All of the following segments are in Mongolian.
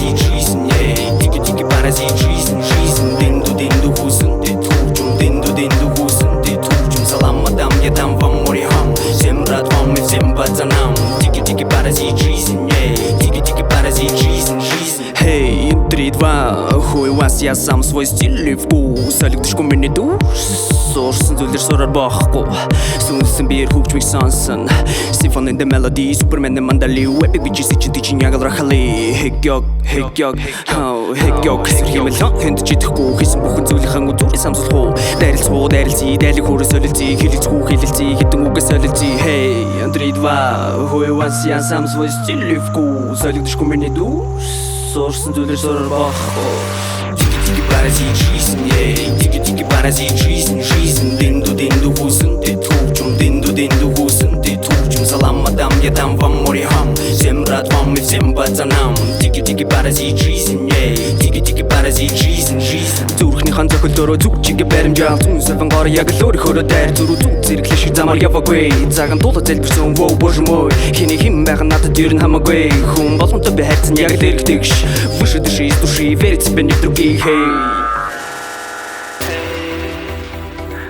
паразит жизнь, дикий паразит жизнь, динду вкусын, ты тручум, динду вкусын, ты тручум. Салам, мадам, я дам вам море хам, всем братвам и всем пацанам. Дикий паразит жизнь, дикий паразит жизнь. Hey, 3-2, хуй вас, я сам свой стиль и вкус. Электричку миний дүүш Суурсан зүйлэр сураар боохгүй. Сүнсэн биер хөгжмийг сонсон. Symphony the melody, Superman the mandali. Epic bitches чинь тийч яг л рахали. Хэгёг Сэрхэмэл хэнд чидэхгүй. Хийсэн бүхэн зүйлийнхэн үзүүрээ самсуулах уу. Дайралцгий, дайлаг хүрээс солилцгий. Хэлэлцгий, хитэн үгээс солилцгий. Hey, 3-2, хуй вас, я сам свой стиль и вкус. Электричку миний дүүш Суурсан зүйлэр сураар боохгүй. Дикий паразит жизнь, дикий паразит жизнь, динду вкусын, ты тручум, динду вкусын, ты тручум. Салам, мадам, я дам вам море хам, всем братвам и всем пацанам. Дикий паразит жизнь, дикий паразит жизнь. Зүрхнийхэн зохилдороо зүг чигээ баримжаал зүүн саван гор яг л өөрийнхөө дайр зүрх зүг зэрэглэх шиг замаар яваагүй. Цагаан тулаа залбирсан wow боже мой, хиний хим байх надад ер нь хамаагүй. Хүн болгонтой би хайцсан яг л эргэдэгш. Выше дыши из души, верить себе не в других.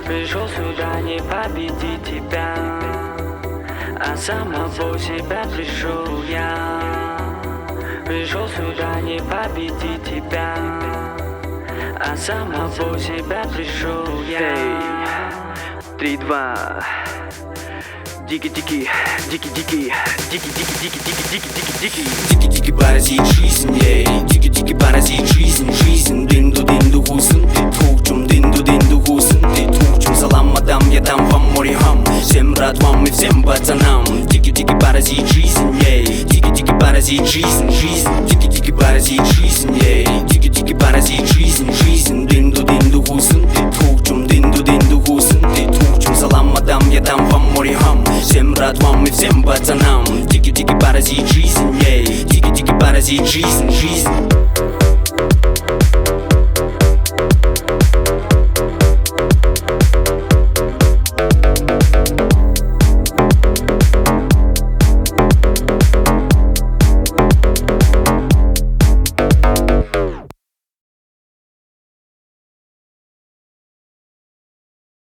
Пришел сюда не победить тебя, а самого себя пришел я. Пришел сюда не победить тебя, а самого себя пришел я. 3-2. Дикий паразит жизнь, дикий паразит жизнь, динду вкусын, ты тручум, динду вкусын, ты тручум. Салам, мадам, я дам вам море хам, всем братвам и всем пацанам. Дикий паразит жизнь, дикий паразит жизнь, дикий паразит жизнь, дикий паразит жизнь, динду вкусын, ты тручум, динду вкусын, ты тручум. Салам, мадам, я дам вам море хам, всем братвам и всем пацанам. Дикий паразит жизнь, дикий паразит жизнь.